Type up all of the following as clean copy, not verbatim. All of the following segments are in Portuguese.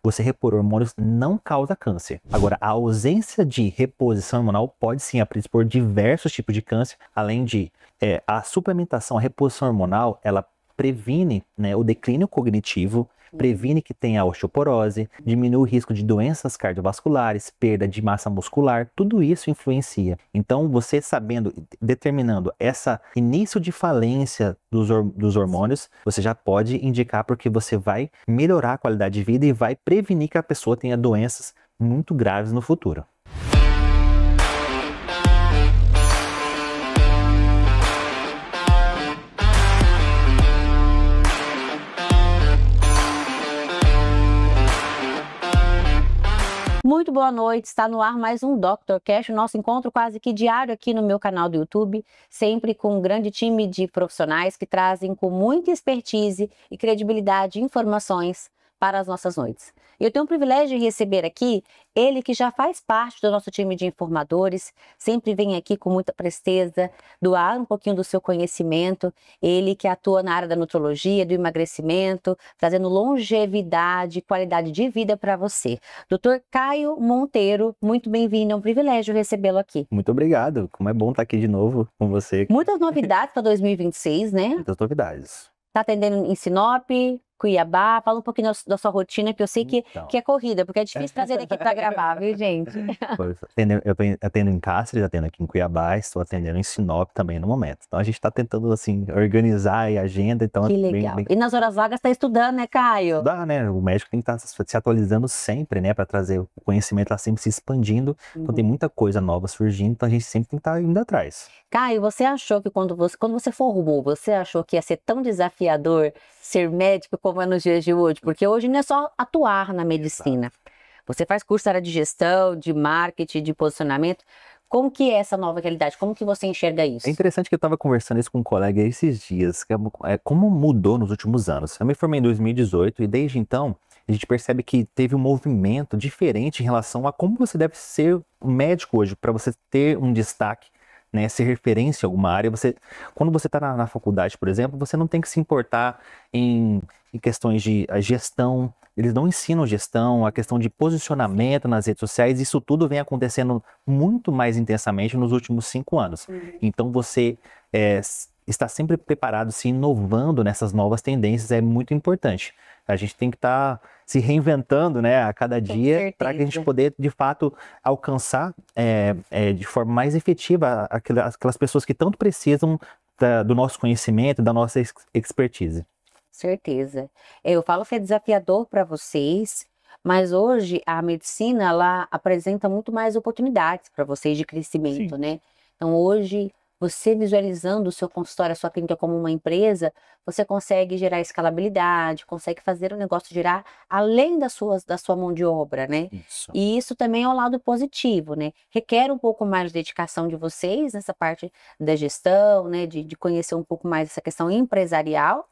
você repor hormônios não causa câncer. Agora, a ausência de reposição hormonal pode sim predispor diversos tipos de câncer, além de a suplementação, a reposição hormonal, ela previne, né, o declínio cognitivo, previne que tenha osteoporose, diminui o risco de doenças cardiovasculares, perda de massa muscular, tudo isso influencia. Então, você sabendo, determinando esse início de falência dos hormônios, você já pode indicar porque você vai melhorar a qualidade de vida e vai prevenir que a pessoa tenha doenças muito graves no futuro. Muito boa noite, está no ar mais um Dr. Cash, o nosso encontro quase que diário aqui no meu canal do YouTube, sempre com um grande time de profissionais que trazem com muita expertise e credibilidade informações para as nossas noites. E eu tenho o privilégio de receber aqui ele que já faz parte do nosso time de informadores, sempre vem aqui com muita presteza, doar um pouquinho do seu conhecimento, ele que atua na área da nutrologia, do emagrecimento, trazendo longevidade e qualidade de vida para você. Dr. Caio Monteiro, muito bem-vindo, é um privilégio recebê-lo aqui. Muito obrigado, como é bom estar aqui de novo com você. Muitas novidades para 2026, né? Muitas novidades. Está atendendo em Sinop, Cuiabá, fala um pouquinho da sua rotina, que eu sei que é corrida, porque é difícil trazer ele aqui para gravar, viu, gente? Eu atendo em Cáceres, atendo aqui em Cuiabá, estou atendendo em Sinop também no momento. Então a gente está tentando, assim, organizar a agenda. Então, que legal. E nas horas vagas está estudando, né, Caio? Estudar, né? O médico tem que estar se atualizando sempre, né? Para trazer o conhecimento, tá sempre se expandindo. Então tem muita coisa nova surgindo, então a gente sempre tem que estar indo atrás. Caio, você achou que quando você formou, você achou que ia ser tão desafiador ser médico como é nos dias de hoje? Porque hoje não é só atuar na medicina. Você faz curso na área de gestão, de marketing, de posicionamento. Como que é essa nova realidade? Como que você enxerga isso? É interessante que eu estava conversando isso com um colega esses dias, que como mudou nos últimos anos. Eu me formei em 2018 e desde então a gente percebe que teve um movimento diferente em relação a como você deve ser um médico hoje, para você ter um destaque, né, ser referência em alguma área. Quando você está na faculdade, por exemplo, você não tem que se importar em questões de gestão. Eles não ensinam gestão, a questão de posicionamento nas redes sociais. Isso tudo vem acontecendo muito mais intensamente nos últimos 5 anos. Então você está sempre preparado, se inovando nessas novas tendências, é muito importante. A gente tem que estar se reinventando, né, a cada dia, para que a gente poder, de fato, alcançar de forma mais efetiva aquelas pessoas que tanto precisam do nosso conhecimento, da nossa expertise. Certeza. Eu falo que é desafiador para vocês, mas hoje a medicina, ela apresenta muito mais oportunidades para vocês de crescimento, né? Então hoje, você visualizando o seu consultório, a sua clínica como uma empresa, você consegue gerar escalabilidade, consegue fazer o negócio girar além da sua mão de obra, né? Isso. E isso também é um lado positivo, né? Requer um pouco mais de dedicação de vocês nessa parte da gestão, né? De conhecer um pouco mais essa questão empresarial.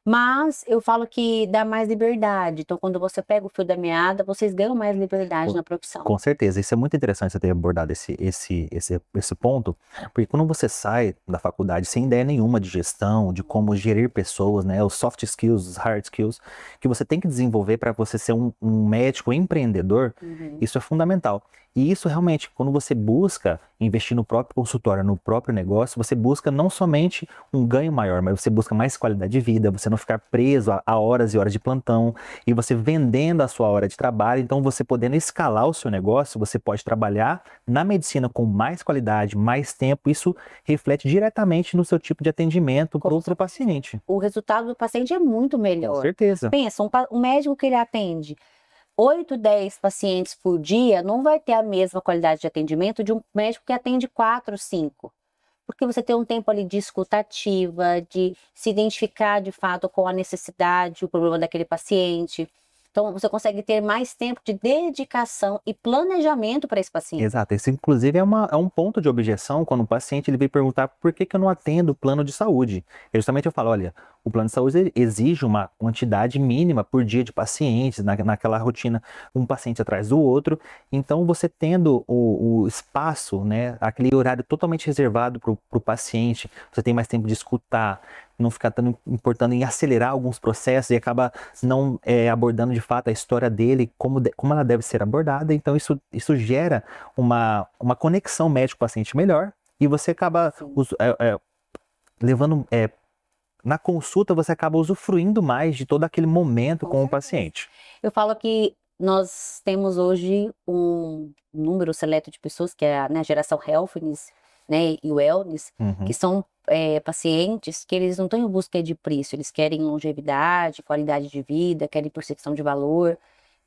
Mas eu falo que dá mais liberdade. Então, quando você pega o fio da meada, vocês ganham mais liberdade na profissão. Com certeza. Isso é muito interessante você ter abordado esse ponto, porque quando você sai da faculdade sem ideia nenhuma de gestão, de como gerir pessoas, né, os soft skills, os hard skills, que você tem que desenvolver para você ser um médico empreendedor, isso é fundamental. E isso realmente, quando você busca investir no próprio consultório, no próprio negócio, você busca não somente um ganho maior, mas você busca mais qualidade de vida, você não ficar preso a horas e horas de plantão, e você vendendo a sua hora de trabalho. Então você podendo escalar o seu negócio, você pode trabalhar na medicina com mais qualidade, mais tempo. Isso reflete diretamente no seu tipo de atendimento para o paciente. O resultado do paciente é muito melhor. Com certeza. Pensa, um médico que ele atende 8, 10 pacientes por dia não vai ter a mesma qualidade de atendimento de um médico que atende 4, 5. Porque você tem um tempo ali de escuta ativa, de se identificar de fato com a necessidade, o problema daquele paciente. Então, você consegue ter mais tempo de dedicação e planejamento para esse paciente. Exato. Isso, inclusive, é um ponto de objeção quando o paciente ele vem perguntar por que eu não atendo o plano de saúde. Justamente eu falo, olha, o plano de saúde exige uma quantidade mínima por dia de pacientes, naquela rotina, um paciente atrás do outro. Então, você tendo o espaço, né, aquele horário totalmente reservado para o paciente, você tem mais tempo de escutar, não ficar tão importando em acelerar alguns processos e acaba não abordando de fato a história dele, como ela deve ser abordada. Então isso gera uma conexão médico-paciente melhor e você acaba levando... na consulta você acaba usufruindo mais de todo aquele momento com o paciente. Eu falo que nós temos hoje um número seleto de pessoas, que é a geração Healthiness, né, e Wellness, que são pacientes que eles não estão em busca de preço, eles querem longevidade, qualidade de vida, querem percepção de valor.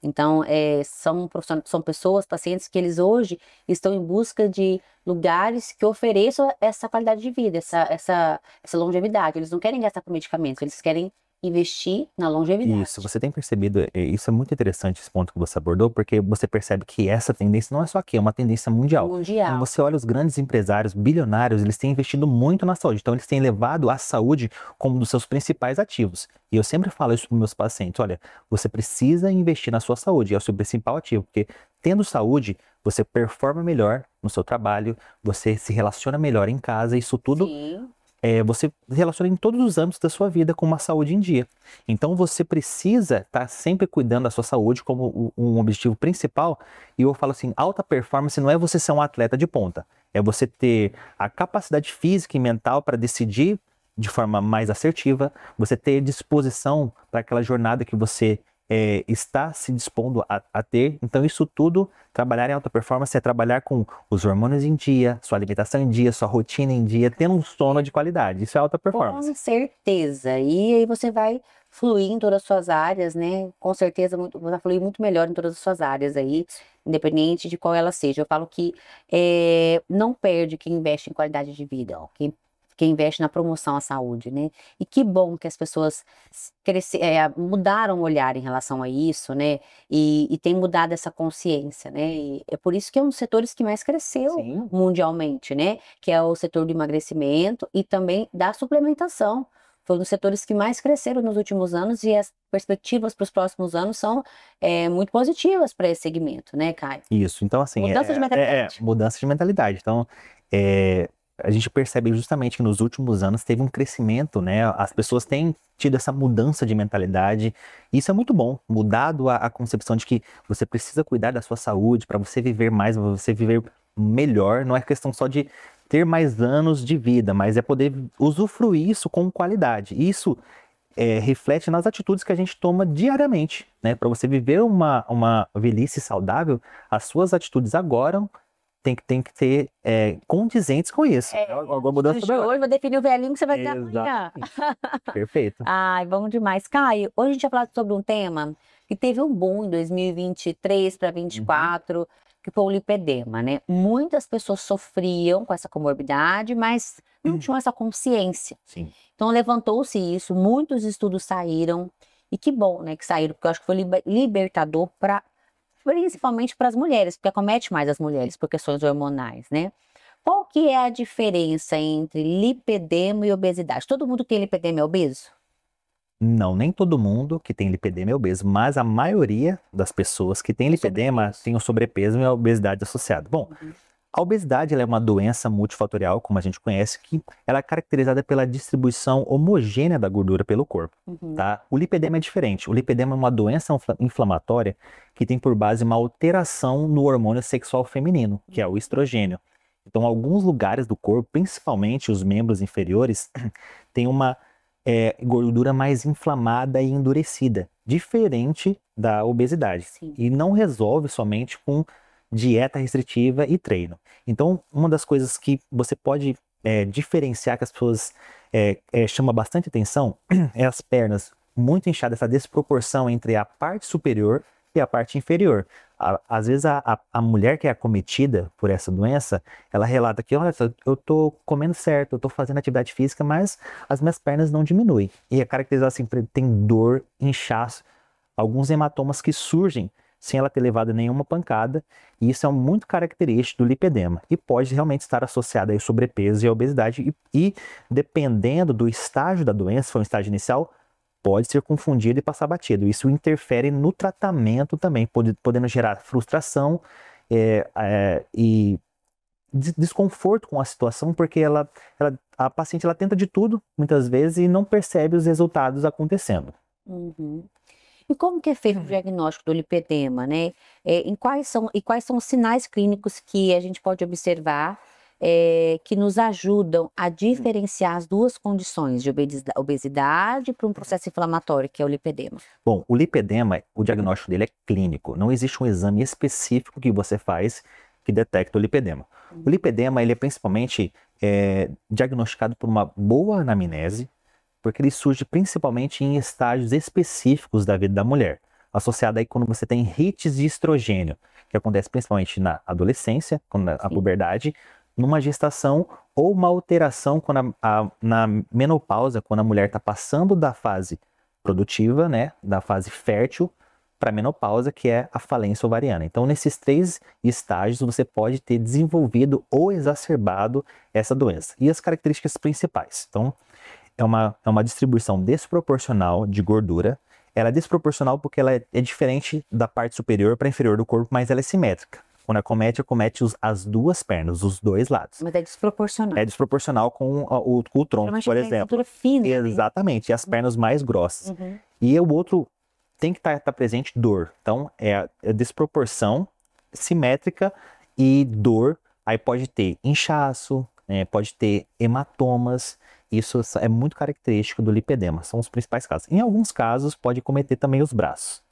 Então, são pessoas, pacientes que eles hoje estão em busca de lugares que ofereçam essa qualidade de vida, essa longevidade. Eles não querem gastar com medicamentos, eles querem investir na longevidade. Isso, você tem percebido, isso é muito interessante esse ponto que você abordou, porque você percebe que essa tendência não é só aqui, é uma tendência mundial. Quando você olha os grandes empresários, bilionários, eles têm investido muito na saúde, então eles têm levado a saúde como um dos seus principais ativos. E eu sempre falo isso para os meus pacientes, olha, você precisa investir na sua saúde, é o seu principal ativo, porque tendo saúde, você performa melhor no seu trabalho, você se relaciona melhor em casa, isso tudo... Sim. Você se relaciona em todos os âmbitos da sua vida com uma saúde em dia. Então você precisa estar sempre cuidando da sua saúde como um objetivo principal. E eu falo assim, alta performance não é você ser um atleta de ponta. É você ter a capacidade física e mental para decidir de forma mais assertiva, você ter disposição para aquela jornada que você está se dispondo a ter. Então isso tudo, trabalhar em alta performance é trabalhar com os hormônios em dia, sua alimentação em dia, sua rotina em dia, tendo um sono de qualidade. Isso é alta performance. Com certeza. E aí você vai fluir em todas as suas áreas, né? Com certeza você vai fluir muito melhor em todas as suas áreas aí, independente de qual ela seja. Eu falo que não perde quem investe em qualidade de vida, ó. Quem investe na promoção à saúde, né? E que bom que as pessoas mudaram o olhar em relação a isso, né? E tem mudado essa consciência, né? E é por isso que é um dos setores que mais cresceu mundialmente, né? Que é o setor do emagrecimento e também da suplementação. Foi um dos setores que mais cresceram nos últimos anos e as perspectivas para os próximos anos são muito positivas para esse segmento, né, Caio? Isso, então assim... Mudança de mentalidade. Mudança de mentalidade. Então, a gente percebe justamente que nos últimos anos teve um crescimento, né? As pessoas têm tido essa mudança de mentalidade. E isso é muito bom, mudado a concepção de que você precisa cuidar da sua saúde para você viver mais, para você viver melhor. Não é questão só de ter mais anos de vida, mas é poder usufruir isso com qualidade. Isso reflete nas atitudes que a gente toma diariamente, né? Para você viver uma velhice saudável, as suas atitudes agora tem que ser condizentes com isso. Alguma mudança hoje vou definir o velhinho que você vai ter amanhã. Perfeito. Ai, bom demais. Caio, hoje a gente vai falar sobre um tema que teve um boom em 2023 para 2024, que foi o lipedema, né? Muitas pessoas sofriam com essa comorbidade, mas não tinham essa consciência. Sim. Então levantou-se isso, muitos estudos saíram, e que bom, né, que saíram, porque eu acho que foi libertador principalmente para as mulheres, porque acomete mais as mulheres por questões hormonais, né? Qual que é a diferença entre lipedema e obesidade? Todo mundo que tem lipedema é obeso? Não, nem todo mundo que tem lipedema é obeso, mas a maioria das pessoas que tem lipedema tem o sobrepeso e a obesidade associada. Bom, a obesidade ela é uma doença multifatorial, como a gente conhece, que ela é caracterizada pela distribuição homogênea da gordura pelo corpo. Tá? O lipedema é diferente. O lipedema é uma doença inflamatória que tem por base uma alteração no hormônio sexual feminino, que é o estrogênio. Então, alguns lugares do corpo, principalmente os membros inferiores, têm uma gordura mais inflamada e endurecida, diferente da obesidade. Sim. E não resolve somente com dieta restritiva e treino. Então, uma das coisas que você pode diferenciar, que as pessoas chama bastante atenção, é as pernas muito inchadas, essa desproporção entre a parte superior e a parte inferior. Às vezes a mulher que é acometida por essa doença, ela relata que, olha, eu tô comendo certo, eu tô fazendo atividade física, mas as minhas pernas não diminuem. E é caracterizado assim, tem dor, inchaço, alguns hematomas que surgem sem ela ter levado nenhuma pancada, e isso é muito característico do lipedema, e pode realmente estar associado ao sobrepeso e à obesidade, e dependendo do estágio da doença, se for um estágio inicial, pode ser confundido e passar batido. Isso interfere no tratamento também, podendo gerar frustração e desconforto com a situação, porque a paciente ela tenta de tudo, muitas vezes, e não percebe os resultados acontecendo. Uhum. E como que é feito o diagnóstico do lipedema, né? E quais são os sinais clínicos que a gente pode observar que nos ajudam a diferenciar as duas condições de obesidade para um processo inflamatório, que é o lipedema? Bom, o lipedema, o diagnóstico dele é clínico. Não existe um exame específico que você faz que detecta o lipedema. O lipedema, ele é principalmente diagnosticado por uma boa anamnese, porque ele surge principalmente em estágios específicos da vida da mulher, associado aí quando você tem hits de estrogênio, que acontece principalmente na adolescência, a puberdade, numa gestação ou uma alteração na menopausa, quando a mulher está passando da fase produtiva, né, da fase fértil, para a menopausa, que é a falência ovariana. Então, nesses 3 estágios, você pode ter desenvolvido ou exacerbado essa doença. E as características principais? Então, é uma distribuição desproporcional de gordura. Ela é desproporcional porque ela é diferente da parte superior para inferior do corpo, mas ela é simétrica. Quando acomete as 2 pernas, os 2 lados. Mas é desproporcional. É desproporcional com o tronco, por exemplo. Fina, exatamente, e as pernas mais grossas. E o outro tem que estar presente dor. Então, é a desproporção simétrica e dor. Aí pode ter inchaço, pode ter hematomas. Isso é muito característico do lipedema, são os principais casos. Em alguns casos, pode cometer também os braços.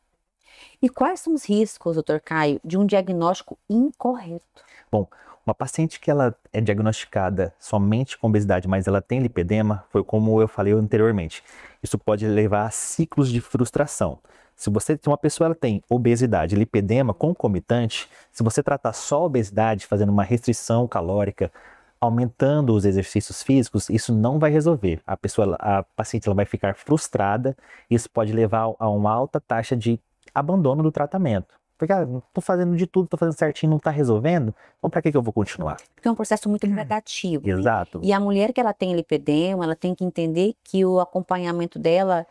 E quais são os riscos, doutor Caio, de um diagnóstico incorreto? Bom, uma paciente que ela é diagnosticada somente com obesidade, mas ela tem lipedema, foi como eu falei anteriormente. Isso pode levar a ciclos de frustração. Se uma pessoa ela tem obesidade, lipedema concomitante, se você tratar só a obesidade, fazendo uma restrição calórica, aumentando os exercícios físicos, isso não vai resolver. A paciente ela vai ficar frustrada, isso pode levar a uma alta taxa de abandono do tratamento. Porque, tô fazendo de tudo, tô fazendo certinho, não tá resolvendo, então pra que eu vou continuar? Porque é um processo muito gradativo. Exato. Né? E a mulher que ela tem lipedema, ela tem que entender que o acompanhamento dela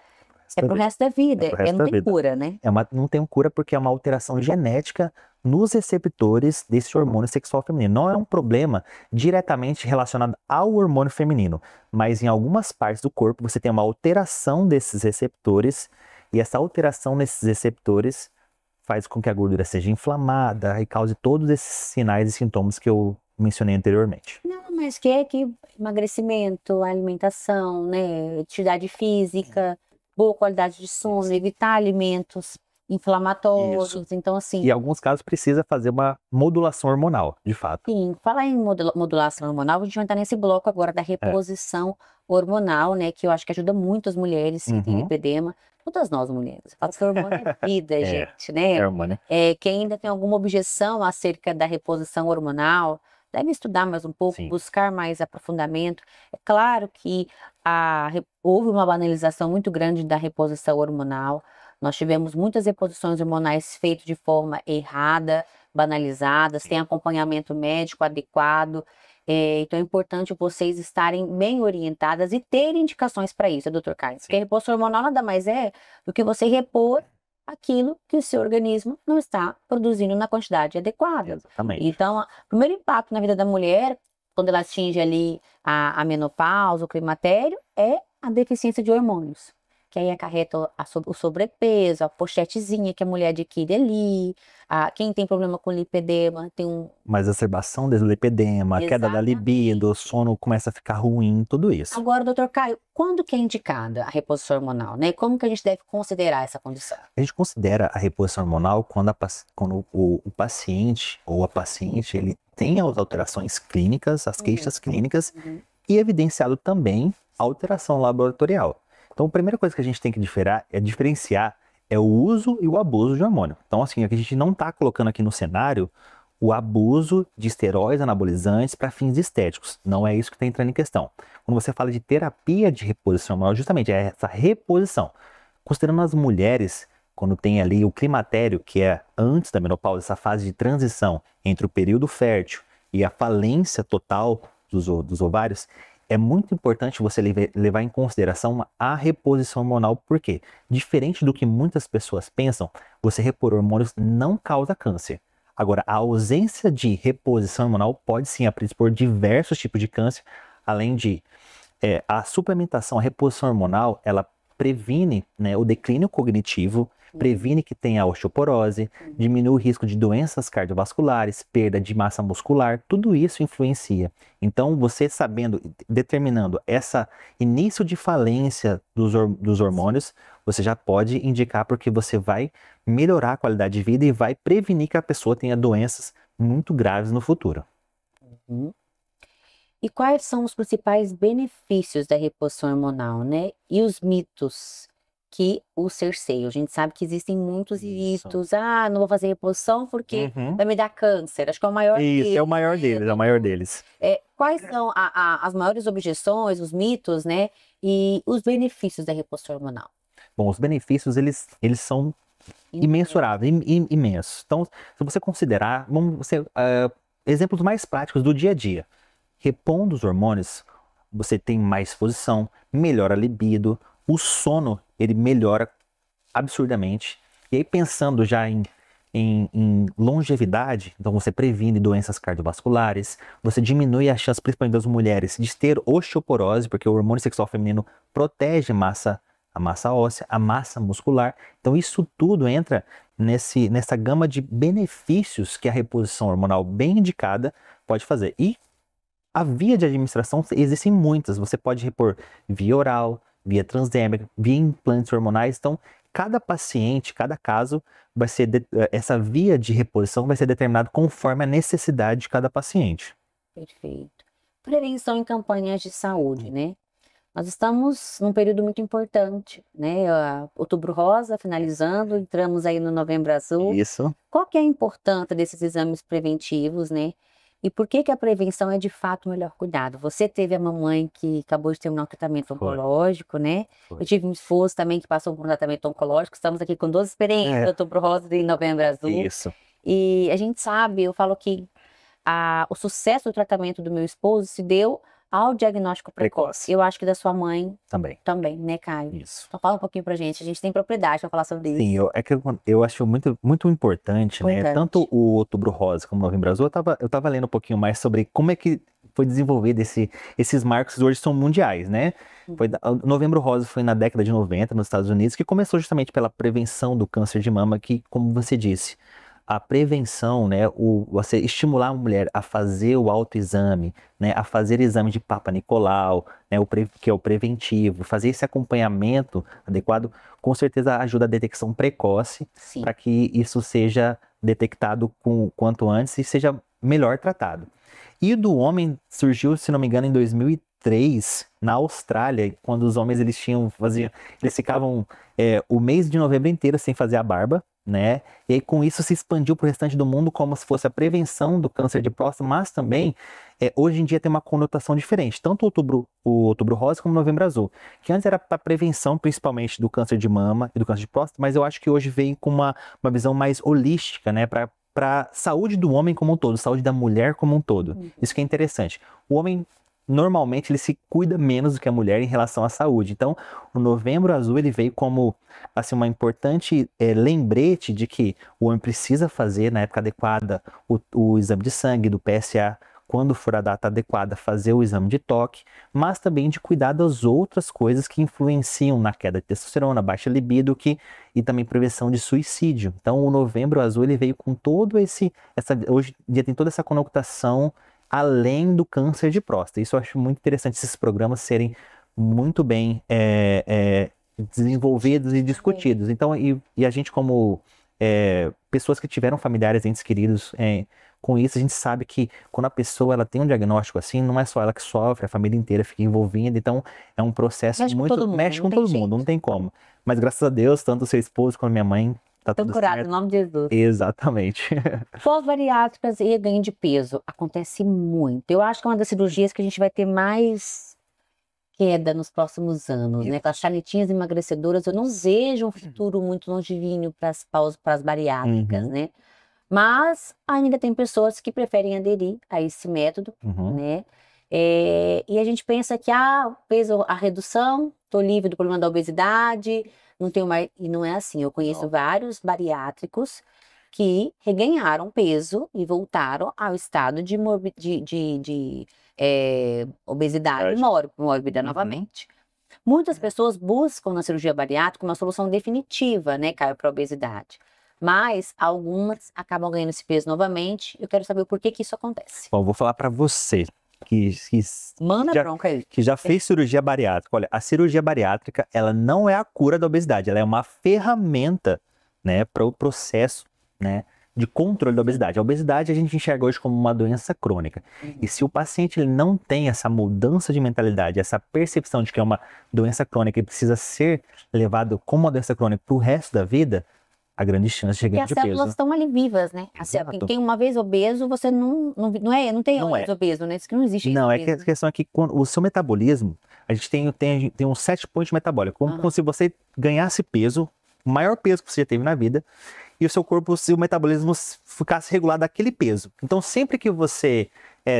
é pro resto da vida, não tem cura, né? Não tem cura porque é uma alteração genética nos receptores desse hormônio sexual feminino. Não é um problema diretamente relacionado ao hormônio feminino, mas em algumas partes do corpo você tem uma alteração desses receptores, e essa alteração nesses receptores faz com que a gordura seja inflamada e cause todos esses sinais e sintomas que eu mencionei anteriormente. Não, mas que emagrecimento, alimentação, né, atividade física, boa qualidade de sono, evitar alimentos inflamatórios, Isso. Então assim... E em alguns casos precisa fazer uma modulação hormonal, de fato. Sim, falar em modulação hormonal, a gente vai entrar nesse bloco agora da reposição hormonal, né, que eu acho que ajuda muito as mulheres que têm lipedema, todas nós mulheres. Fala que hormônio é vida, gente, né? É hormônio. Quem ainda tem alguma objeção acerca da reposição hormonal, deve estudar mais um pouco, buscar mais aprofundamento. É claro que houve uma banalização muito grande da reposição hormonal. Nós tivemos muitas reposições hormonais feitas de forma errada, banalizadas, sem acompanhamento médico adequado. Então é importante vocês estarem bem orientadas e terem indicações para isso, doutor Caio. Porque a reposição hormonal nada mais é do que você repor aquilo que o seu organismo não está produzindo na quantidade adequada. Exatamente. Então, o primeiro impacto na vida da mulher, quando ela atinge ali a menopausa, o climatério, é a deficiência de hormônios. Que aí acarreta o sobrepeso, a pochetezinha que a mulher adquire ali. Quem tem problema com lipedema tem uma exacerbação do lipedema, a queda da libido, o sono começa a ficar ruim, tudo isso. Agora, doutor Caio, quando que é indicada a reposição hormonal, né? Como que a gente deve considerar essa condição? A gente considera a reposição hormonal quando o paciente ou a paciente ele tem as alterações clínicas, as queixas clínicas, e evidenciado também a alteração laboratorial. Então, a primeira coisa que a gente tem que diferenciar é o uso e o abuso de hormônio. Então, assim, a gente não está colocando aqui no cenário o abuso de esteroides anabolizantes para fins estéticos. Não é isso que está entrando em questão. Quando você fala de terapia de reposição hormonal, justamente é essa reposição. Considerando as mulheres, quando tem ali o climatério, que é antes da menopausa, essa fase de transição entre o período fértil e a falência total dos ovários, é muito importante você levar em consideração a reposição hormonal, porque, diferente do que muitas pessoas pensam, você repor hormônios não causa câncer. Agora, a ausência de reposição hormonal pode sim predispor diversos tipos de câncer, além de a suplementação, a reposição hormonal, ela previne, né, o declínio cognitivo, previne que tenha osteoporose, diminui o risco de doenças cardiovasculares, perda de massa muscular, tudo isso influencia. Então, você sabendo, determinando esse início de falência dos hormônios, você já pode indicar porque você vai melhorar a qualidade de vida e vai prevenir que a pessoa tenha doenças muito graves no futuro. Uhum. E quais são os principais benefícios da reposição hormonal, né? E os mitos que o cerceiam? A gente sabe que existem muitos mitos. Ah, não vou fazer reposição porque vai me dar câncer. Acho que é o maior Isso, deles, é o maior né? deles, é o maior deles. Quais são as maiores objeções, os mitos, né? E os benefícios da reposição hormonal? Bom, os benefícios, eles são imensuráveis, imensos. Então, se você considerar, exemplos mais práticos do dia a dia. Repondo os hormônios, você tem mais disposição, melhora a libido, o sono, ele melhora absurdamente. E aí, pensando já em longevidade, então você previne doenças cardiovasculares, você diminui a chance, principalmente das mulheres, de ter osteoporose, porque o hormônio sexual feminino protege a massa óssea, a massa muscular. Então, isso tudo entra nessa gama de benefícios que a reposição hormonal bem indicada pode fazer. E a via de administração, existem muitas. Você pode repor via oral, via transdérmica, via implantes hormonais. Então, cada paciente, cada caso, essa via de reposição vai ser determinada conforme a necessidade de cada paciente. Perfeito. Prevenção em campanhas de saúde, né? Nós estamos num período muito importante, né? Outubro Rosa finalizando, entramos aí no Novembro Azul. Isso. Qual que é a importância desses exames preventivos, né? E por que a prevenção é de fato o melhor cuidado? Você teve a mamãe que acabou de terminar um tratamento oncológico, né? Eu tive um esposo também que passou por um tratamento oncológico. Estamos aqui com 12 experiências, Outubro Rosa e Novembro Azul. Isso. E a gente sabe, eu falo que o sucesso do tratamento do meu esposo se deu ao diagnóstico precoce. Eu acho que da sua mãe também, né, Caio? Isso. Então fala um pouquinho pra gente. A gente tem propriedade para falar sobre isso. Sim, eu acho muito, muito importante, né? Tanto o Outubro Rosa como o Novembro Azul, eu tava lendo um pouquinho mais sobre como é que foi desenvolvido esses marcos que hoje são mundiais, né? O Novembro Rosa foi na década de 90 nos Estados Unidos, que começou justamente pela prevenção do câncer de mama, que, como você disse, a prevenção, né, você estimular a mulher a fazer o autoexame, né, a fazer exame de Papa Nicolau, né, que é o preventivo, fazer esse acompanhamento adequado, com certeza ajuda a detecção precoce, para que isso seja detectado quanto antes e seja melhor tratado. E do homem surgiu, se não me engano, em 2003, na Austrália, quando os homens eles ficavam o mês de novembro inteiro sem fazer a barba, né? E aí com isso se expandiu para o restante do mundo como se fosse a prevenção do câncer de próstata, mas também hoje em dia tem uma conotação diferente, tanto o Outubro Rosa como o Novembro Azul, que antes era para prevenção principalmente do câncer de mama e do câncer de próstata, mas eu acho que hoje vem com uma visão mais holística, né? Para saúde do homem como um todo, saúde da mulher como um todo. Isso que é interessante. O homem normalmente ele se cuida menos do que a mulher em relação à saúde. Então, o Novembro Azul ele veio como assim uma importante lembrete de que o homem precisa fazer na época adequada o exame de sangue do PSA, quando for a data adequada fazer o exame de toque, mas também de cuidar das outras coisas que influenciam na queda de testosterona, baixa libido e também prevenção de suicídio. Então, o Novembro Azul ele veio com todo hoje em dia tem toda essa conotação além do câncer de próstata. Isso eu acho muito interessante, esses programas serem muito bem desenvolvidos e discutidos. Então, e a gente como pessoas que tiveram familiares, entes queridos com isso, a gente sabe que quando a pessoa ela tem um diagnóstico assim, não é só ela que sofre, a família inteira fica envolvida. Então, é um processo mexe com todo mundo, não tem como. Mas graças a Deus, tanto o seu esposo quanto a minha mãe, tá tudo curado, certo. em nome de Jesus. Exatamente. Pós-bariátricas e ganho de peso acontece muito. Eu acho que é uma das cirurgias que a gente vai ter mais queda nos próximos anos, né? Com as chanetinhas emagrecedoras, eu não vejo um futuro muito longínquo para as bariátricas, né? Mas ainda tem pessoas que preferem aderir a esse método, né? E a gente pensa que peso, a redução, tô livre do problema da obesidade, não tenho mais. E não é assim. Eu conheço vários bariátricos que reganharam peso e voltaram ao estado de obesidade mórbida novamente. Muitas pessoas buscam na cirurgia bariátrica uma solução definitiva, né, Caio, para a obesidade. Mas algumas acabam ganhando esse peso novamente. Eu quero saber o porquê que isso acontece. Bom, vou falar para você Manda bronca aí. que já fez cirurgia bariátrica. Olha, a cirurgia bariátrica, ela não é a cura da obesidade, ela é uma ferramenta, né, para o processo, né, de controle da obesidade. A obesidade a gente enxerga hoje como uma doença crônica. E se o paciente ele não tem essa mudança de mentalidade, essa percepção de que é uma doença crônica e precisa ser levado como uma doença crônica para o resto da vida, a grande chance de ganho de peso. Porque as células estão ali vivas, né? Quem uma vez obeso, você não tem mais obeso, né? Isso que não existe. Não, é que a questão é que quando o seu metabolismo, a gente tem um set point metabólico, como se você ganhasse peso, o maior peso que você já teve na vida, e o seu corpo, se o metabolismo ficasse regulado daquele peso. Então, sempre que você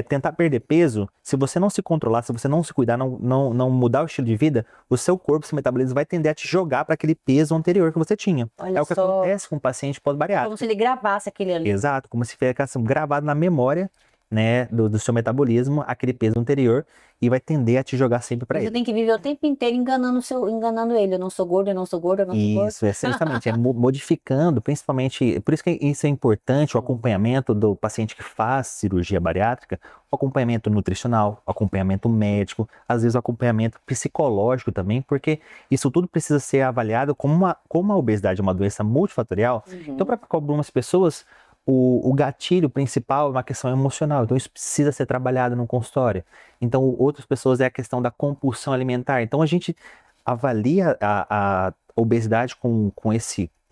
tentar perder peso, se você não se controlar, se você não se cuidar, não mudar o estilo de vida, o seu corpo, seu metabolismo vai tender a te jogar para aquele peso anterior que você tinha. Olha é o que acontece com o paciente pós-bariátrico. Como se ele gravasse aquele ali. Exato, como se ficasse gravado na memória, né, do seu metabolismo, aquele peso anterior, e vai tender a te jogar sempre para ele. Você tem que viver o tempo inteiro enganando ele. Eu não sou gordo, eu não sou gordo, eu não sou gordo. Isso, justamente, modificando, principalmente, por isso que isso é importante, o acompanhamento do paciente que faz cirurgia bariátrica, o acompanhamento nutricional, o acompanhamento médico, às vezes o acompanhamento psicológico também, porque isso tudo precisa ser avaliado como a obesidade é uma doença multifatorial. Então, para algumas pessoas, o gatilho principal é uma questão emocional, então isso precisa ser trabalhado no consultório. Então, outras pessoas é a questão da compulsão alimentar. Então, a gente avalia a obesidade com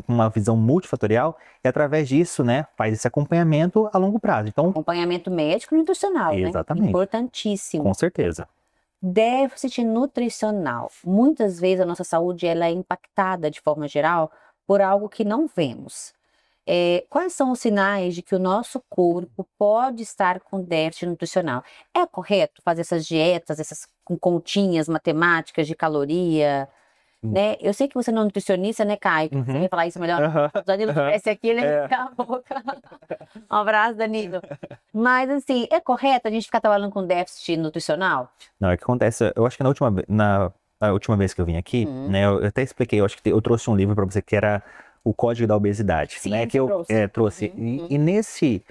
uma visão multifatorial e, através disso, né, faz esse acompanhamento a longo prazo. Então, acompanhamento médico e nutricional, exatamente, né? Importantíssimo. Com certeza. Déficit nutricional. Muitas vezes a nossa saúde ela é impactada, de forma geral, por algo que não vemos. Quais são os sinais de que o nosso corpo pode estar com déficit nutricional? É correto fazer essas dietas, essas continhas matemáticas de caloria, né? Eu sei que você não é nutricionista, né, Caio? Você vai falar isso melhor. O Danilo parece aqui, ele cala a boca. Um abraço, Danilo. Mas, assim, é correto a gente ficar trabalhando com déficit nutricional? Não, é que acontece, eu acho que a última vez que eu vim aqui, né, eu até expliquei, eu acho que eu trouxe um livro para você que era o Código da Obesidade, sim, né, que eu trouxe. E nesse,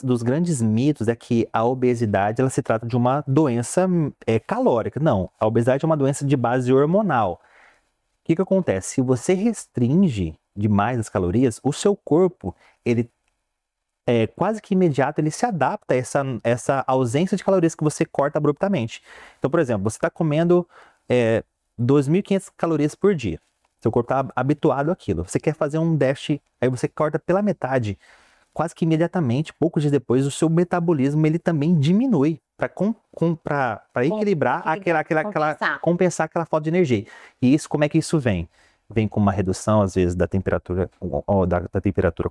dos grandes mitos é que a obesidade, ela se trata de uma doença calórica. Não, a obesidade é uma doença de base hormonal. O que acontece? Se você restringe demais as calorias, o seu corpo, ele quase que imediato, ele se adapta a essa ausência de calorias que você corta abruptamente. Então, por exemplo, você está comendo 2.500 calorias por dia. Seu corpo está habituado àquilo. Você quer fazer um déficit, aí você corta pela metade. Quase que imediatamente, poucos dias depois, o seu metabolismo ele também diminui para equilibrar compensar aquela falta de energia. E isso, como é que isso vem? Vem com uma redução, às vezes, da temperatura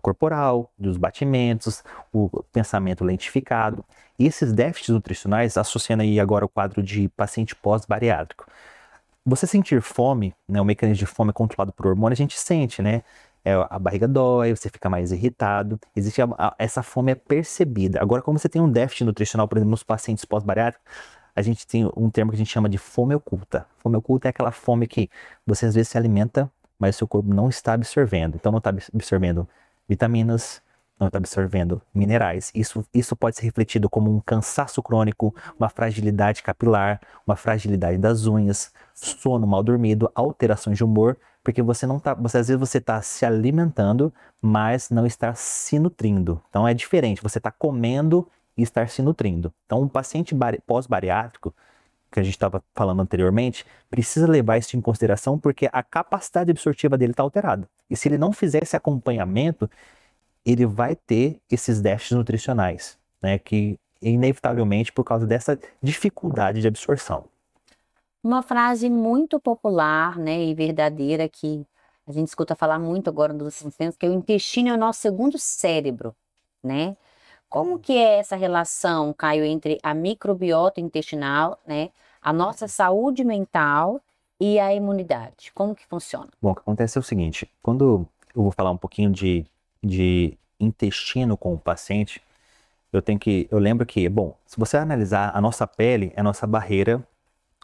corporal, dos batimentos, o pensamento lentificado. E esses déficits nutricionais, associando aí agora o quadro de paciente pós-bariátrico. Você sentir fome, né, o mecanismo de fome controlado por hormônio, a gente sente, né? A barriga dói, você fica mais irritado. Existe essa fome é percebida. Agora, como você tem um déficit nutricional, por exemplo, nos pacientes pós-bariátricos, a gente tem um termo que a gente chama de fome oculta. Fome oculta é aquela fome que você às vezes se alimenta, mas o seu corpo não está absorvendo. Então, não está absorvendo vitaminas, não está absorvendo minerais. Isso pode ser refletido como um cansaço crônico, uma fragilidade capilar, uma fragilidade das unhas, sono mal dormido, alterações de humor, porque você não tá, às vezes você está se alimentando, mas não está se nutrindo. Então é diferente, você está comendo e estar se nutrindo. Então um paciente pós-bariátrico, que a gente estava falando anteriormente, precisa levar isso em consideração porque a capacidade absortiva dele está alterada. E se ele não fizer esse acompanhamento, ele vai ter esses déficits nutricionais, né, que inevitavelmente por causa dessa dificuldade de absorção. Uma frase muito popular, né, e verdadeira que a gente escuta falar muito agora nos últimos tempos, que é o intestino é o nosso segundo cérebro, né? Como que é essa relação, Caio, entre a microbiota intestinal, né, a nossa saúde mental e a imunidade? Como que funciona? Bom, o que acontece é o seguinte, quando eu vou falar um pouquinho de de intestino com o paciente, eu lembro que, bom, se você analisar, a nossa pele é a nossa barreira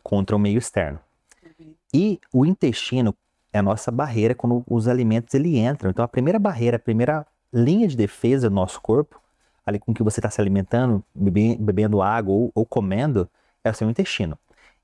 contra o meio externo. E o intestino é a nossa barreira quando os alimentos ele entram. Então a primeira barreira, a primeira linha de defesa do nosso corpo, ali com que você está se alimentando, bebendo água ou comendo, é o seu intestino.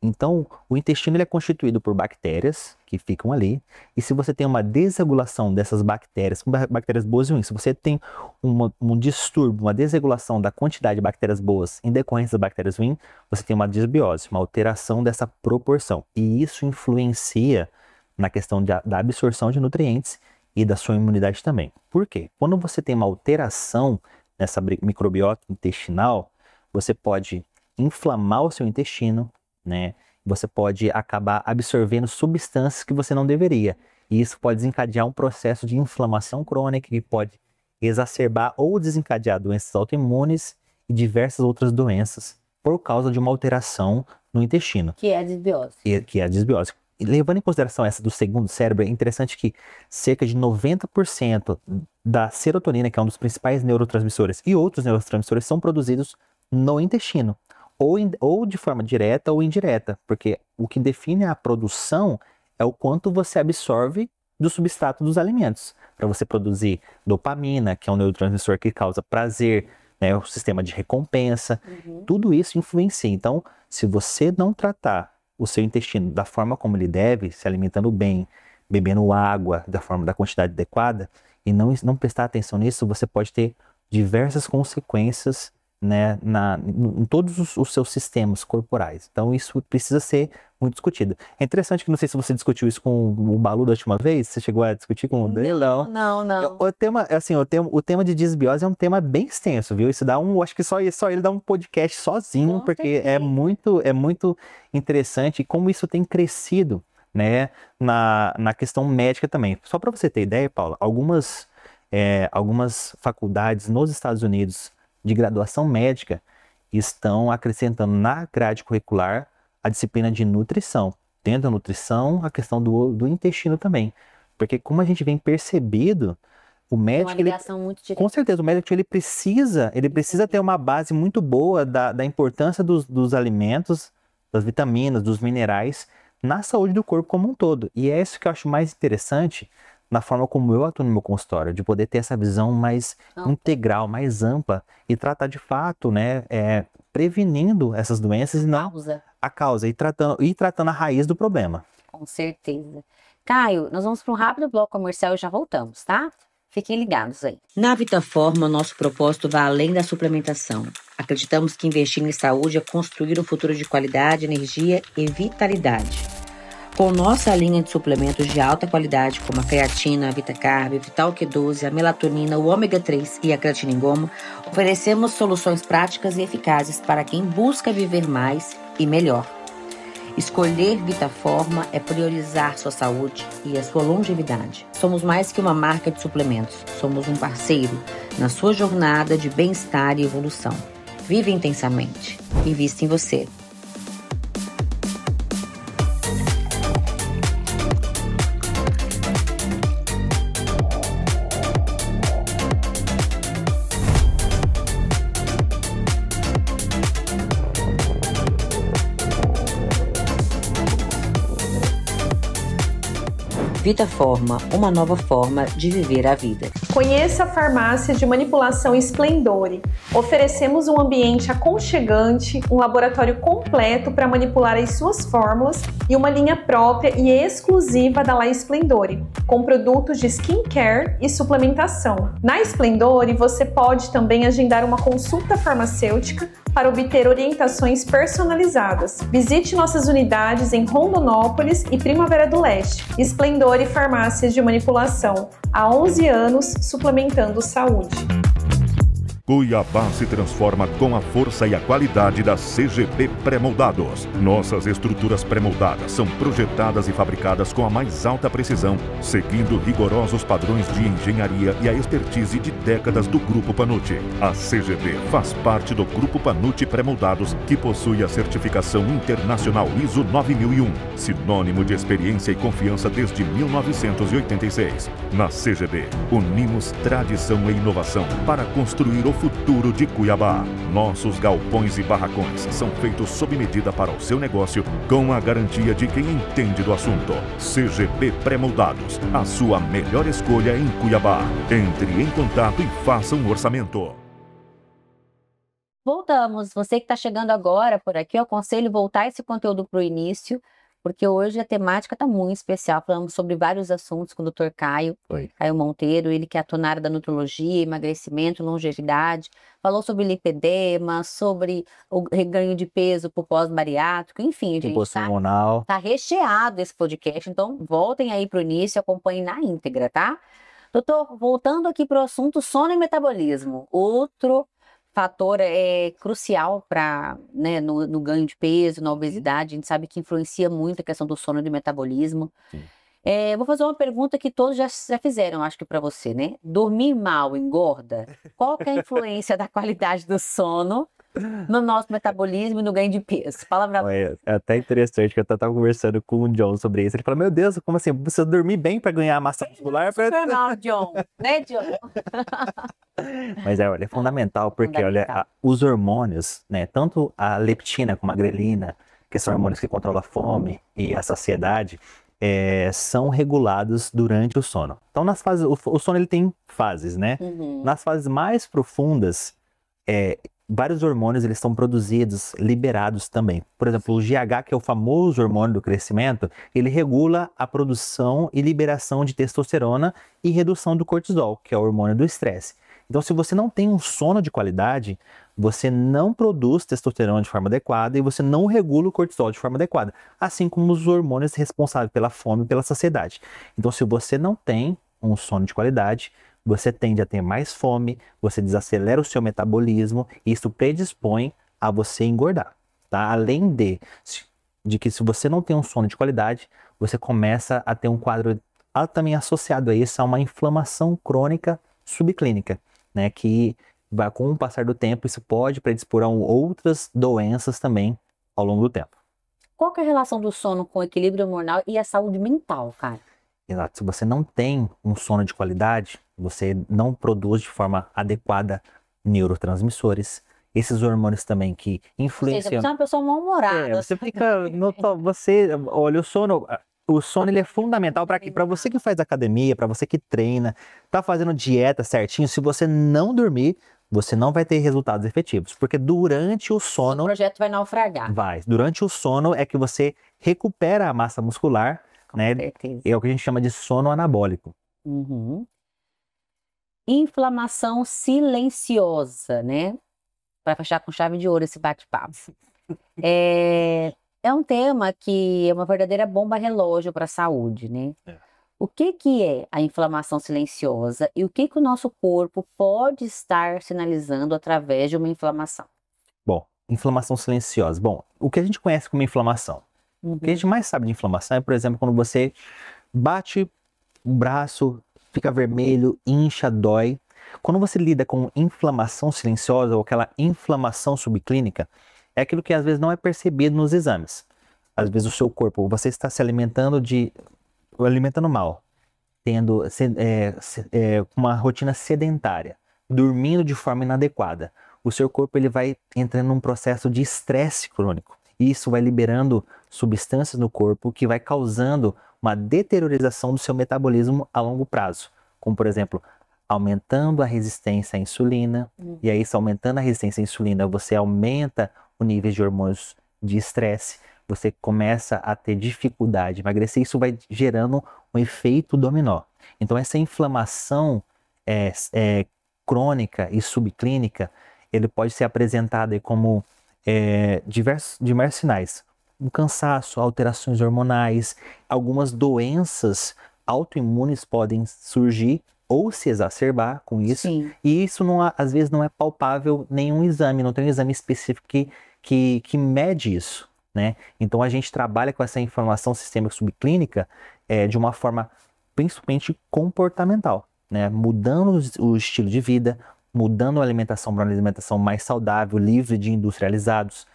Então, o intestino ele é constituído por bactérias que ficam ali, e se você tem uma desregulação dessas bactérias, bactérias boas e ruins, se você tem um distúrbio, uma desregulação da quantidade de bactérias boas em decorrência das bactérias ruins, você tem uma desbiose, uma alteração dessa proporção. E isso influencia na questão da absorção de nutrientes e da sua imunidade também. Por quê? Quando você tem uma alteração nessa microbiota intestinal, você pode inflamar o seu intestino, né? Você pode acabar absorvendo substâncias que você não deveria. E isso pode desencadear um processo de inflamação crônica que pode exacerbar ou desencadear doenças autoimunes e diversas outras doenças por causa de uma alteração no intestino. Que é a desbiose. Que é a desbiose. E levando em consideração essa do segundo cérebro, é interessante que cerca de 90% da serotonina, que é um dos principais neurotransmissores, e outros neurotransmissores são produzidos no intestino. Ou de forma direta ou indireta, porque o que define a produção é o quanto você absorve do substrato dos alimentos. Para você produzir dopamina, que é um neurotransmissor que causa prazer, né, o sistema de recompensa, tudo isso influencia. Então, se você não tratar o seu intestino da forma como ele deve, se alimentando bem, bebendo água da quantidade adequada, e não prestar atenção nisso, você pode ter diversas consequências, né, em todos os seus sistemas corporais. Então isso precisa ser muito discutido. É interessante que, não sei se você discutiu isso com o Balu da última vez, você chegou a discutir com o Danilão. Não. O tema de desbiose é um tema bem extenso, viu? Isso acho que só ele dá um podcast sozinho, Com porque certeza. é muito interessante e como isso tem crescido, né, na questão médica também. Só para você ter ideia, Paula, algumas faculdades nos Estados Unidos de graduação médica estão acrescentando na grade curricular a disciplina de nutrição. Dentro da nutrição, a questão do intestino também. Porque como a gente vem percebido, o médico... Uma ligação muito direta. Com certeza, o médico ele precisa ter uma base muito boa da importância dos alimentos, das vitaminas, dos minerais, na saúde do corpo como um todo. E é isso que eu acho mais interessante na forma como eu atuo no meu consultório, de poder ter essa visão mais integral, mais ampla e tratar de fato, né, prevenindo essas doenças e não a causa, e tratando a raiz do problema. Com certeza. Caio, nós vamos para um rápido bloco comercial e já voltamos, tá? Fiquem ligados aí. Na Vitaforma, nosso propósito vai além da suplementação. Acreditamos que investir em saúde é construir um futuro de qualidade, energia e vitalidade. Com nossa linha de suplementos de alta qualidade, como a creatina, a VitaCarb, Vital Q12, a melatonina, o ômega 3 e a creatina em goma, oferecemos soluções práticas e eficazes para quem busca viver mais e melhor. Escolher Vitaforma é priorizar sua saúde e a sua longevidade. Somos mais que uma marca de suplementos, somos um parceiro na sua jornada de bem-estar e evolução. Vive intensamente. Invista em você. Vitaforma, uma nova forma de viver a vida. Conheça a farmácia de manipulação Splendore. Oferecemos um ambiente aconchegante, um laboratório completo para manipular as suas fórmulas e uma linha própria e exclusiva da La Splendore, com produtos de skincare e suplementação. Na Splendore, você pode também agendar uma consulta farmacêutica para obter orientações personalizadas. Visite nossas unidades em Rondonópolis e Primavera do Leste. Splendore Farmácias de Manipulação. Há 11 anos, suplementando saúde. Cuiabá se transforma com a força e a qualidade da CGP Pré-Moldados. Nossas estruturas pré-moldadas são projetadas e fabricadas com a mais alta precisão, seguindo rigorosos padrões de engenharia e a expertise de décadas do Grupo Panucci. A CGP faz parte do Grupo Panucci Pré-Moldados, que possui a certificação internacional ISO 9001, sinônimo de experiência e confiança desde 1986. Na CGP, unimos tradição e inovação para construir o futuro de Cuiabá. Nossos galpões e barracões são feitos sob medida para o seu negócio, com a garantia de quem entende do assunto. CGP Pré-Moldados, a sua melhor escolha em Cuiabá. Entre em contato e faça um orçamento. Voltamos. Você que está chegando agora por aqui, eu aconselho voltar esse conteúdo para o início, porque hoje a temática está muito especial. Falamos sobre vários assuntos com o Dr. Caio Monteiro, ele que atua na área da nutrologia, emagrecimento, longevidade. Falou sobre lipedema, sobre o ganho de peso por pós-bariátrico, enfim, gente. Imposição hormonal. Tá recheado esse podcast, então voltem aí para o início e acompanhem na íntegra, tá? Doutor, voltando aqui para o assunto sono e metabolismo. Outro fator crucial para, né, no ganho de peso, na obesidade. A gente sabe que influencia muito a questão do sono e do metabolismo. Vou fazer uma pergunta que todos já fizeram, acho que para você, né? Dormir mal engorda? Qual que é a influência da qualidade do sono no nosso metabolismo e no ganho de peso? Fala pra mim. É até interessante que eu estava conversando com o John sobre isso. Ele falou, meu Deus, como assim? Você dormir bem para ganhar massa muscular? Super mal, John. Né, John? Mas olha, é fundamental porque olha, os hormônios, né, tanto a leptina como a grelina, que são hormônios que controlam a fome e a saciedade, são regulados durante o sono. Então, nas fases, o sono ele tem fases, né? Nas fases mais profundas, vários hormônios eles são produzidos, liberados também. Por exemplo, o GH, que é o famoso hormônio do crescimento, ele regula a produção e liberação de testosterona e redução do cortisol, que é o hormônio do estresse. Então, se você não tem um sono de qualidade, você não produz testosterona de forma adequada e você não regula o cortisol de forma adequada, assim como os hormônios responsáveis pela fome e pela saciedade. Então, se você não tem um sono de qualidade, você tende a ter mais fome, você desacelera o seu metabolismo e isso predispõe a você engordar, tá? Além de que se você não tem um sono de qualidade, você começa a ter um quadro altamente associado a isso, a uma inflamação crônica subclínica, né? Que com o passar do tempo, isso pode predispor a outras doenças também ao longo do tempo. Qual que é a relação do sono com o equilíbrio hormonal e a saúde mental, cara? Exato. Se você não tem um sono de qualidade, você não produz de forma adequada neurotransmissores, esses hormônios também que influenciam. Você é uma pessoa mal-humorada. Você fica, olha, o sono ele é fundamental para você que faz academia, para você que treina, tá fazendo dieta certinho. Se você não dormir, você não vai ter resultados efetivos, porque durante o sono o projeto vai naufragar. Durante o sono é que você recupera a massa muscular, né? É o que a gente chama de sono anabólico. Inflamação silenciosa, né? Para fechar com chave de ouro esse bate-papo. É um tema que é uma verdadeira bomba relógio para a saúde, né? O que é a inflamação silenciosa e o que o nosso corpo pode estar sinalizando através de uma inflamação? Bom, inflamação silenciosa. Bom, o que a gente conhece como inflamação? O que a gente mais sabe de inflamação é, por exemplo, quando você bate o braço, fica vermelho, incha, dói. Quando você lida com inflamação silenciosa ou aquela inflamação subclínica, é aquilo que às vezes não é percebido nos exames. Às vezes o seu corpo, você está se alimentando mal, tendo uma rotina sedentária, dormindo de forma inadequada. O seu corpo ele vai entrando num processo de estresse crônico. E isso vai liberando substâncias no corpo que vai causando uma deteriorização do seu metabolismo a longo prazo. Como, por exemplo, aumentando a resistência à insulina. E aí, isso aumentando a resistência à insulina, você aumenta o nível de hormônios de estresse. Você começa a ter dificuldade de emagrecer. Isso vai gerando um efeito dominó. Então, essa inflamação crônica e subclínica, ele pode ser apresentado como diversos sinais. Um cansaço, alterações hormonais, algumas doenças autoimunes podem surgir ou se exacerbar com isso. Sim. E isso às vezes não é palpável nenhum exame, não tem um exame específico que mede isso, né? Então a gente trabalha com essa informação sistêmica subclínica de uma forma principalmente comportamental, né? Mudando o estilo de vida, mudando a alimentação para uma alimentação mais saudável, livre de industrializados,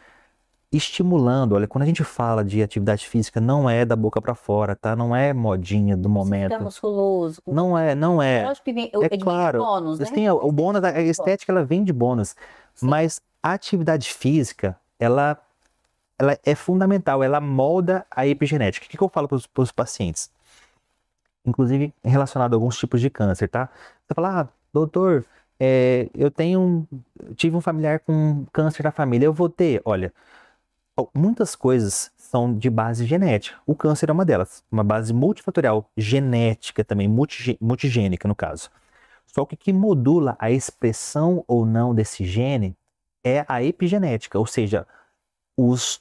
estimulando. Olha, quando a gente fala de atividade física, não é da boca para fora, tá? Não é modinha do momento. Fica musculoso. Não é. Lógico que vem, É claro, bônus, né? assim, o bônus, a estética, ela vem de bônus, mas a atividade física, ela é fundamental, ela molda a epigenética. O que eu falo para os pacientes? Inclusive relacionado a alguns tipos de câncer, tá? Você fala, doutor, eu tive um familiar com câncer na família, eu vou ter, olha, muitas coisas são de base genética. O câncer é uma delas, uma base multifatorial, genética também, multigênica no caso. Só que o que modula a expressão ou não desse gene é a epigenética, ou seja, os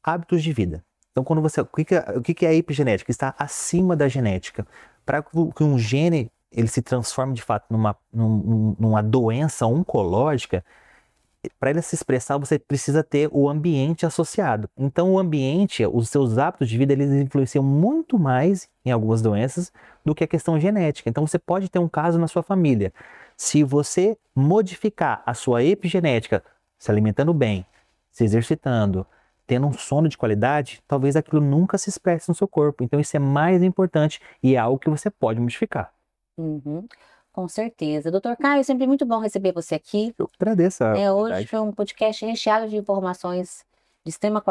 hábitos de vida. Então, o que é a epigenética? Está acima da genética. Para que um gene ele se transforme de fato numa doença oncológica, para ele se expressar, você precisa ter o ambiente associado. Então, o ambiente, os seus hábitos de vida, eles influenciam muito mais em algumas doenças do que a questão genética. Então, você pode ter um caso na sua família. Se você modificar a sua epigenética, se alimentando bem, se exercitando, tendo um sono de qualidade, talvez aquilo nunca se expresse no seu corpo. Então, isso é mais importante e é algo que você pode modificar. Uhum. Com certeza. Doutor Caio, sempre muito bom receber você aqui. Eu agradeço a Hoje oportunidade. foi um podcast recheado de informações de extrema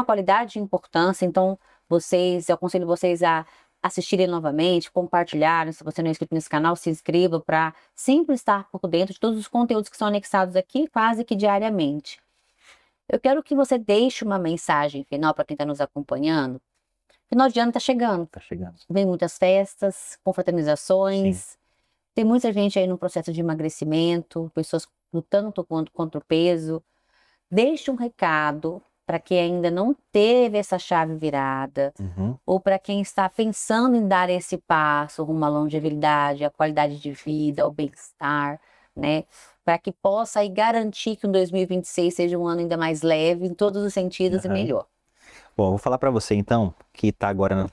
qualidade e importância. Então, eu aconselho vocês a assistirem novamente, compartilharem. Se você não é inscrito nesse canal, se inscreva para sempre estar por dentro de todos os conteúdos que são anexados aqui, quase que diariamente. Eu quero que você deixe uma mensagem final para quem está nos acompanhando. Final de ano está chegando. Tá chegando. Vem muitas festas, confraternizações. Sim. Tem muita gente aí no processo de emagrecimento, pessoas lutando contra o peso. Deixe um recado para quem ainda não teve essa chave virada, ou para quem está pensando em dar esse passo rumo à longevidade, à qualidade de vida, ao bem-estar, né? Para que possa aí garantir que o 2026 seja um ano ainda mais leve, em todos os sentidos e melhor. Bom, eu vou falar para você então, que está agora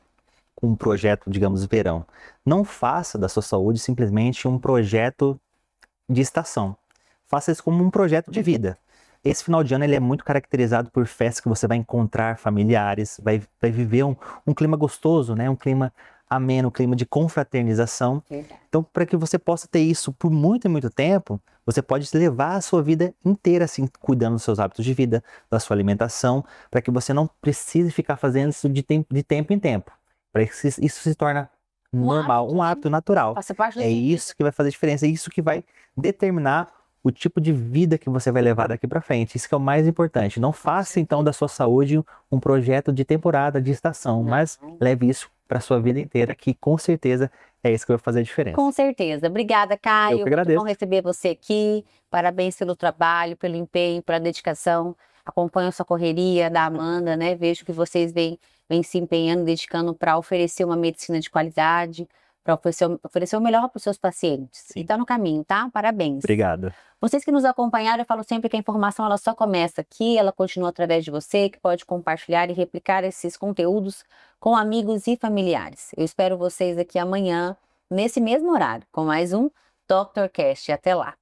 com um projeto, digamos, verão. Não faça da sua saúde simplesmente um projeto de estação. Faça isso como um projeto de vida. Esse final de ano ele é muito caracterizado por festas que você vai encontrar familiares, vai viver um clima gostoso, né? Um clima ameno, um clima de confraternização. Verdade. Então, para que você possa ter isso por muito e muito tempo, você pode levar a sua vida inteira assim, cuidando dos seus hábitos de vida, da sua alimentação, para que você não precise ficar fazendo isso de tempo em tempo. Para que isso se torne normal, um hábito natural. Faça parte da É sua vida. isso que vai fazer diferença, é isso que vai determinar o tipo de vida que você vai levar daqui para frente. Isso que é o mais importante. Não faça então da sua saúde um projeto de temporada, de estação, mas leve isso para sua vida inteira, que com certeza é isso que vai fazer a diferença. Com certeza. Obrigada, Caio. Eu que agradeço. Muito bom receber você aqui. Parabéns pelo trabalho, pelo empenho, pela dedicação. Acompanho a sua correria da Amanda, né? Vejo que vocês vêm se empenhando, dedicando para oferecer uma medicina de qualidade, para oferecer o melhor para os seus pacientes. Sim. E tá no caminho, tá? Parabéns. Obrigado. Vocês que nos acompanharam, eu falo sempre que a informação ela só começa aqui, ela continua através de você, que pode compartilhar e replicar esses conteúdos com amigos e familiares. Eu espero vocês aqui amanhã, nesse mesmo horário, com mais um Dr. Cast. Até lá!